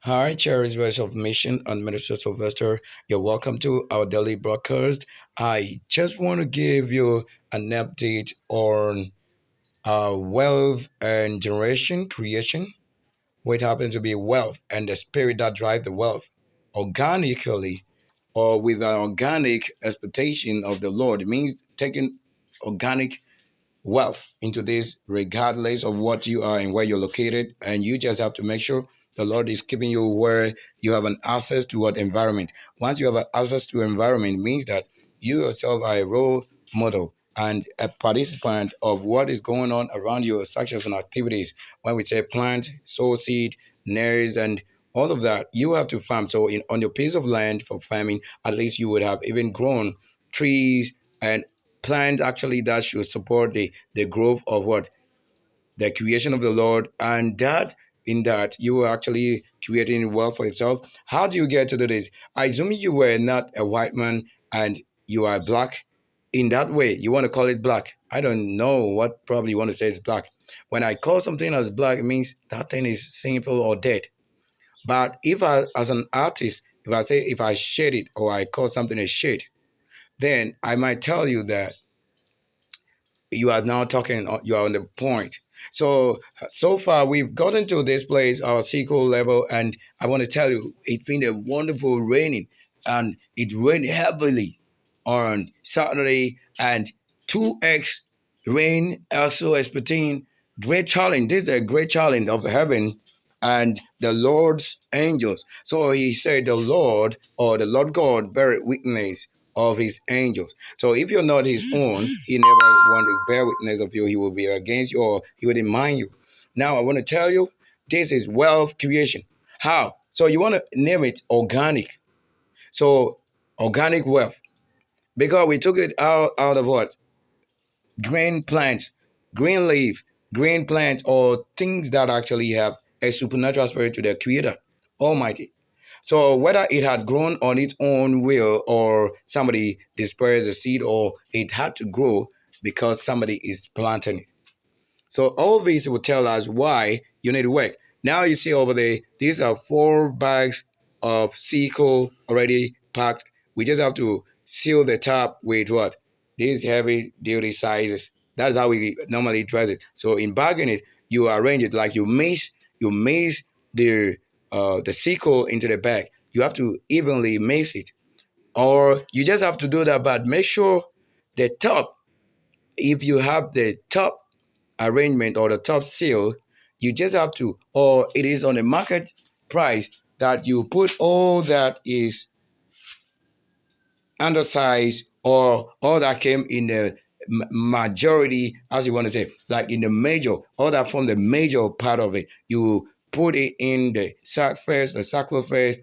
Hi, cherished viewers of Mission and Minister Sylvester. You're welcome to our daily broadcast. I just want to give you an update on wealth and generation creation. What happens to be wealth and the spirit that drive the wealth organically or with an organic expectation of the Lord. It means taking organic wealth into this regardless of what you are and where you're located, and you just have to make sure the Lord is keeping you where you have an access to what environment. Once you have an access to environment, it means that you yourself are a role model and a participant of what is going on around you, such as activities. When we say plant, sow seed, nurse, and all of that, you have to farm. So on your piece of land for farming, at least you would have even grown trees and plants actually that should support the growth of what the creation of the Lord, and that in that you are actually creating wealth for yourself. How do you get to do this? I assume you were not a white man and you are black. In that way, you want to call it black. I don't know what probably you want to say is black. When I call something as black, it means that thing is sinful or dead. But if I, as an artist, if I shade it or I call something a shade, then I might tell you that you are now talking, you are on the point. So far we've gotten to this place, our sequel level, and I want to tell you it's been a wonderful raining, and it rained heavily on Saturday, and 2x rain also expecting great challenge. This is a great challenge of heaven and the Lord's angels. So he said the Lord, or the Lord God bear witness of his angels. So if you're not his own, he never want to bear witness of you. He will be against you, or he wouldn't mind you. Now I want to tell you, this is wealth creation. How? So you want to name it organic. So organic wealth. Because we took it out of what? Green plants, green leaf, green plants, or things that actually have a supernatural spirit to the creator, Almighty. So whether it had grown on its own will, or somebody dispersed the seed, or it had to grow because somebody is planting it. So all these will tell us why you need to work. Now you see over there, these are 4 bags of sickle already packed. We just have to seal the top with what? These heavy duty sizes. That's how we normally dress it. So in bagging it, you arrange it like you mace the sickle into the bag. You have to evenly mace it. Or you just have to do that, but make sure the top, if you have the top arrangement or the top seal, you just have to, or it is on the market price, that you put all that is undersized, or all that came in the majority, as you want to say, like in the major, all that from the major part of it, you put it in the sack first, the sackload first,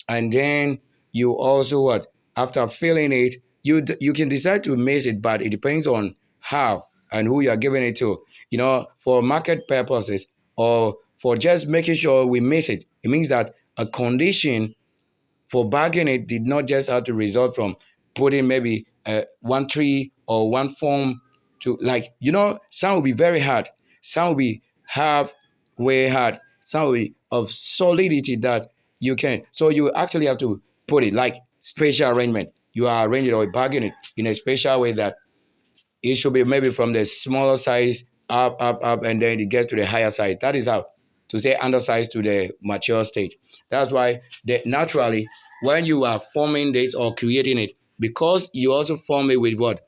and then you also what? After filling it, you can decide to mix it, but it depends on how and who you are giving it to. For market purposes, or for just making sure we mix it. It means that a condition for bagging it did not just have to result from putting maybe one tree or one form to, like, some will be very hard, some will be halfway hard, some will be of solidity that you can. So you actually have to put it like spatial arrangement. You are arranging or bagging it in a special way that it should be maybe from the smaller size up, and then it gets to the higher size. That is how to say undersized to the mature stage. That's why naturally, when you are forming this or creating it, because you also form it with what?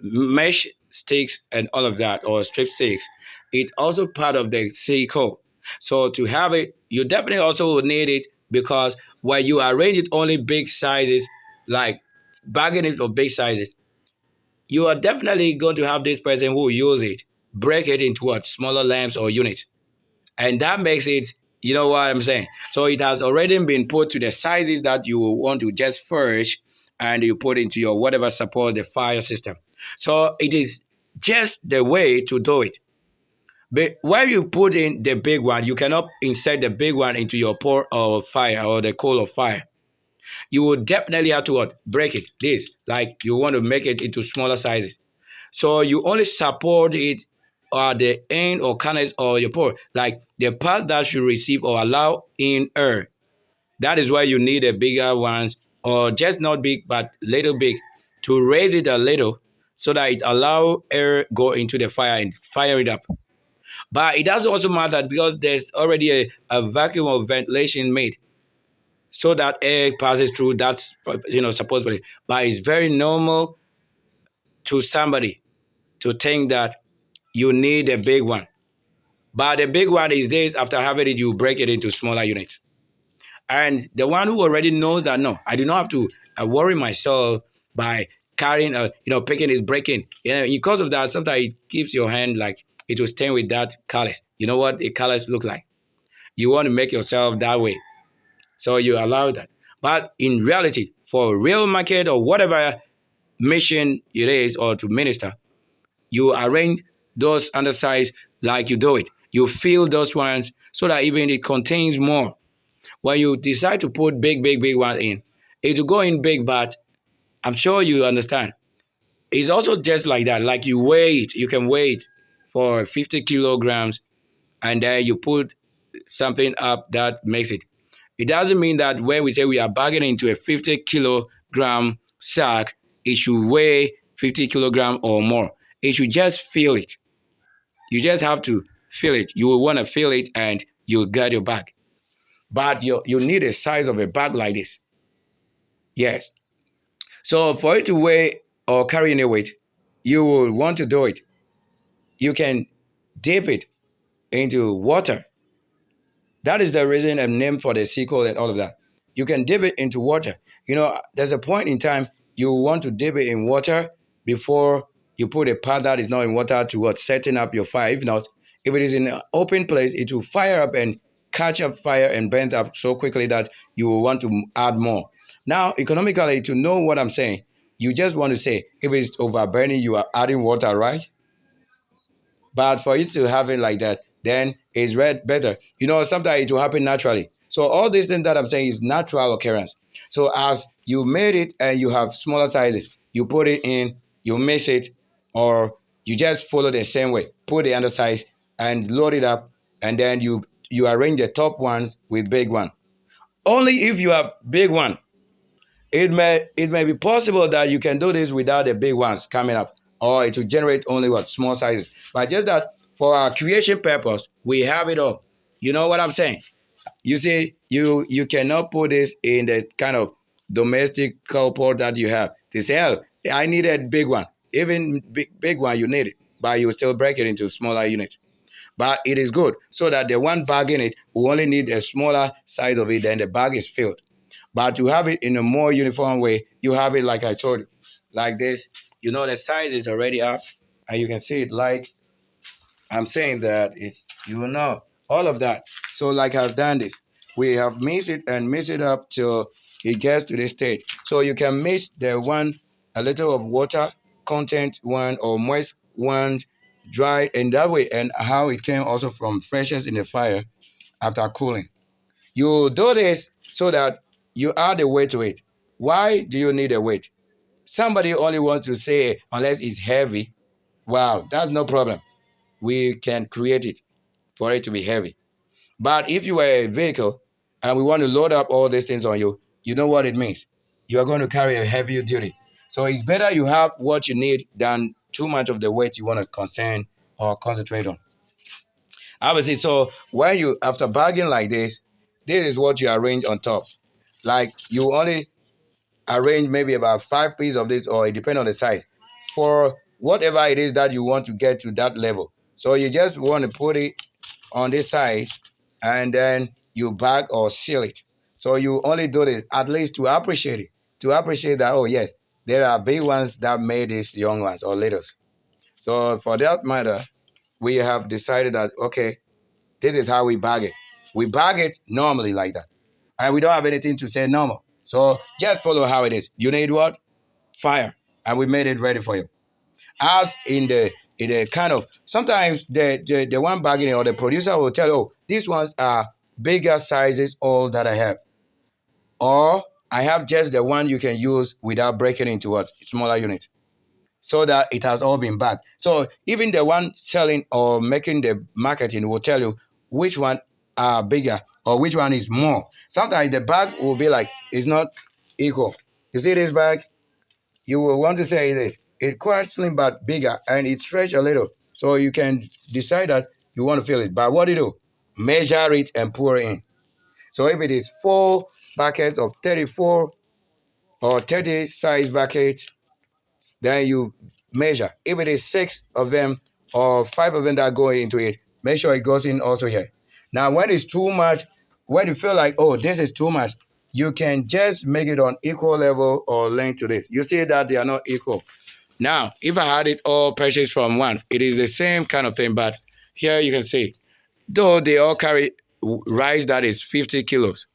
Mesh sticks and all of that, or strip sticks, it's also part of the cycle. So to have it, you definitely also need it, because when you arrange it only big sizes, like bagging it for big sizes, you are definitely going to have this person who will use it, break it into what? Smaller lamps or units. And that makes it, you know what I'm saying? So it has already been put to the sizes that you want to just furnish, and you put into your whatever supports the fire system. So it is just the way to do it. But when you put in the big one, you cannot insert the big one into your pot of fire or the coal of fire. You will definitely have to what? Break it. This, like you want to make it into smaller sizes. So you only support it are the end or corners or your pore, like the part that should receive or allow in air. That is why you need a bigger ones, or just not big but little big, to raise it a little so that it allow air go into the fire and fire it up. But it does also matter because there's already a vacuum of ventilation made so that air passes through. That's supposedly, but it's very normal to somebody to think that you need a big one. But the big one is this: after having it, you break it into smaller units. And the one who already knows that, no, I do not have to worry myself by carrying picking is breaking. Because of that, sometimes it keeps your hand like it will stain with that colors. You know what the colors look like? You want to make yourself that way. So you allow that. But in reality, for real market or whatever mission it is, or to minister, you arrange those undersides like you do it. You fill those ones so that even it contains more. When you decide to put big one in, it will go in big, but I'm sure you understand. It's also just like that. Like you can wait for 50 kilograms and then you put something up that makes it. It doesn't mean that when we say we are bagging into a 50-kilogram sack, it should weigh 50 kilogram or more. It should just fill it. You just have to fill it. You will want to fill it and you get your bag. But you need a size of a bag like this. Yes. So for it to weigh or carry any weight, you will want to do it. You can dip it into water. That is the reason and name for the sequel and all of that. You can dip it into water. There's a point in time you want to dip it in water before you put a part that is not in water to setting up your fire. If not, if it is in an open place, it will fire up and catch up fire and burn up so quickly that you will want to add more. Now, economically, to know what I'm saying, you just want to say, if it's overburning, you are adding water, right? But for you to have it like that, then it's better. Sometimes it will happen naturally. So all these things that I'm saying is natural occurrence. So as you made it and you have smaller sizes, you put it in, you mix it, or you just follow the same way. Put the undersize and load it up, and then you arrange the top ones with big one. Only if you have big one, it may be possible that you can do this without the big ones coming up, or it will generate only small sizes. But just that for our creation purpose, we have it all. You know what I'm saying? You see, you cannot put this in the kind of domestic pot that you have. To say, "Hell, I need a big one." Even big one, you need it, but you still break it into smaller units. But it is good so that the one bag in it will only need a smaller size of it, then the bag is filled. But to have it in a more uniform way, you have it like I told you, like this. The size is already up, and you can see it like I'm saying that it's, all of that. So like I've done this, we have mixed it and mixed it up till it gets to this stage. So you can mix the one, a little of water content one or moist one, dry, and that way, and how it came also from freshness in the fire after cooling. You do this so that you add a weight to it. Why do you need a weight? Somebody only wants to say, unless it's heavy, wow, that's no problem. We can create it for it to be heavy. But if you were a vehicle and we want to load up all these things on you, you know what it means. You are going to carry a heavy duty. So it's better you have what you need than too much of the weight you want to concern or concentrate on. Obviously, so when you, after bagging like this is what you arrange on top. Like you only arrange maybe about 5 pieces of this, or it depends on the size, for whatever it is that you want to get to that level. So you just want to put it on this side, and then you bag or seal it. So you only do this at least to appreciate it, that, oh yes, there are big ones that made these young ones or littles. So for that matter, we have decided that, okay, this is how we bag it. We bag it normally like that. And we don't have anything to say normal. So just follow how it is. You need what? Fire. And we made it ready for you. As in the kind of, sometimes the one bagging or the producer will tell you, oh, these ones are bigger sizes, all that I have. Or I have just the one you can use without breaking into what? Smaller units. so that it has all been bagged. So even the one selling or making the marketing will tell you which one are bigger or which one is more. Sometimes the bag will be like it's not equal. You see this bag? You will want to say this. It's quite slim but bigger and it stretch a little. So you can decide that you want to fill it. But what do you do? Measure it and pour it in. So if it is 4 buckets of 34 or 30 size buckets, then you measure. If it is 6 of them or 5 of them that go into it, make sure it goes in also here. Now, when it's too much, when you feel like, oh, this is too much, you can just make it on equal level or length to this. You see that they are not equal. Now, if I had it all purchased from one, it is the same kind of thing, but here you can see, though they all carry rice that is 50 kilos,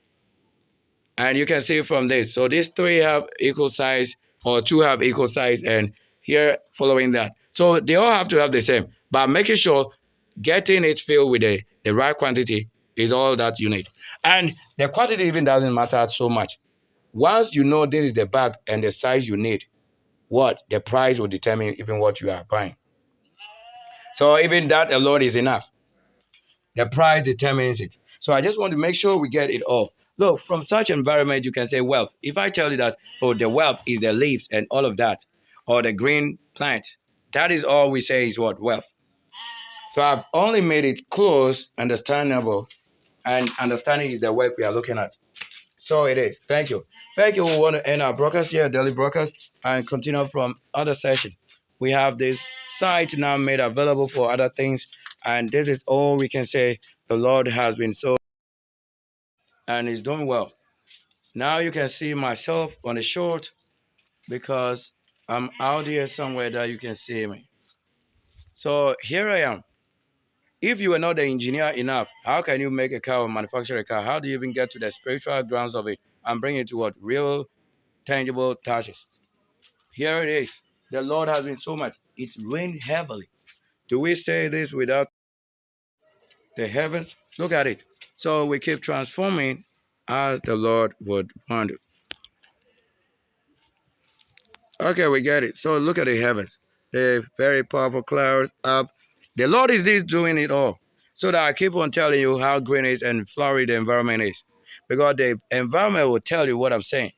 and you can see from this. So these three have equal size or two have equal size and here following that. So they all have to have the same, but making sure getting it filled with the right quantity is all that you need. And the quantity even doesn't matter so much. Once you know this is the bag and the size you need, what the price will determine even what you are buying. So even that alone is enough. The price determines it. So I just want to make sure we get it all. Look, from such environment, you can say wealth. If I tell you that, oh, the wealth is the leaves and all of that, or the green plants, that is all we say is what? Wealth. So I've only made it close, understandable, and understanding is the work we are looking at. So it is. Thank you. Thank you. We want to end our broadcast here, daily broadcast, and continue from other session. We have this site now made available for other things, and this is all we can say. The Lord has been so and is doing well. Now you can see myself on the short because I'm out here somewhere that you can see me. So here I am. If you are not the engineer enough, how can you make a car or manufacture a car? How do you even get to the spiritual grounds of it and bring it to what? Real, tangible touches. Here it is. The Lord has been so much. It rained heavily. Do we say this without the heavens? Look at it. So we keep transforming as the Lord would want it. Okay, we get it. So look at the heavens. The very powerful clouds up. The Lord is this doing it all. So that I keep on telling you how green is and flowery the environment is. Because the environment will tell you what I'm saying.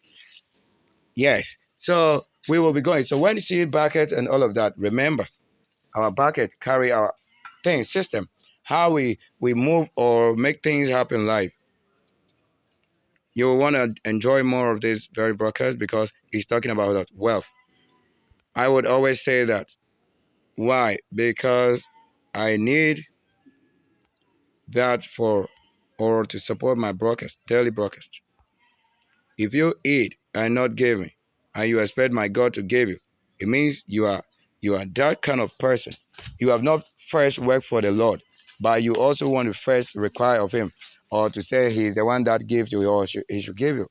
Yes. So we will be going. So when you see buckets and all of that, remember our bucket carry our thing system. How we move or make things happen in life. You will want to enjoy more of this very broadcast because he's talking about that wealth. I would always say that. Why? Because I need that for or to support my broadcast, daily broadcast. If you eat and not give me, and you expect my God to give you, it means you are that kind of person. You have not first worked for the Lord, but you also want to first require of Him, or to say He is the one that gives you, or He should give you.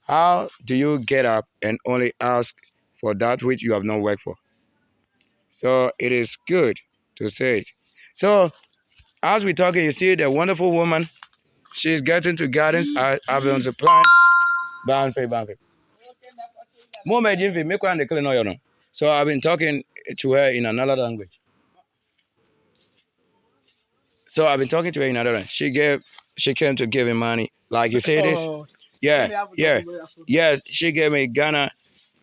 How do you get up and only ask for that which you have not worked for? So it is good to say it. So as we're talking, you see the wonderful woman. She's getting to gardens. I've been on the plan. Bounce. Moment, if you make one the clean oil. So I've been talking to her in another language. So I've been talking to her in another language. She came to give me money. Like you say this? Yeah. Yes, she gave me Ghana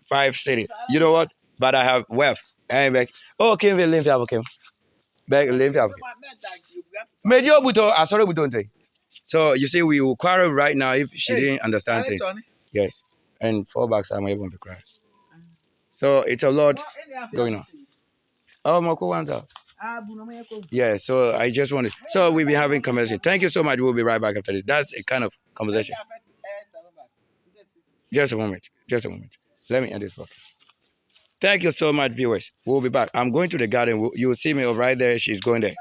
5 cedi. You know what? But I have wealth. And back. Oh, Kim will live here. Back live here. Major Buto, I sorry Buto. So you see, we will quarrel right now if she didn't understand things. Yes. And 4 bucks, I'm able to cry. So it's a lot going on. Oh, Moko Wanta. Yeah, so I just wanted. So we'll be having conversation. Thank you so much. We'll be right back after this. That's a kind of conversation. Just a moment. Just a moment. Let me end this focus. Thank you so much, viewers. We'll be back. I'm going to the garden. You'll see me right there. She's going there.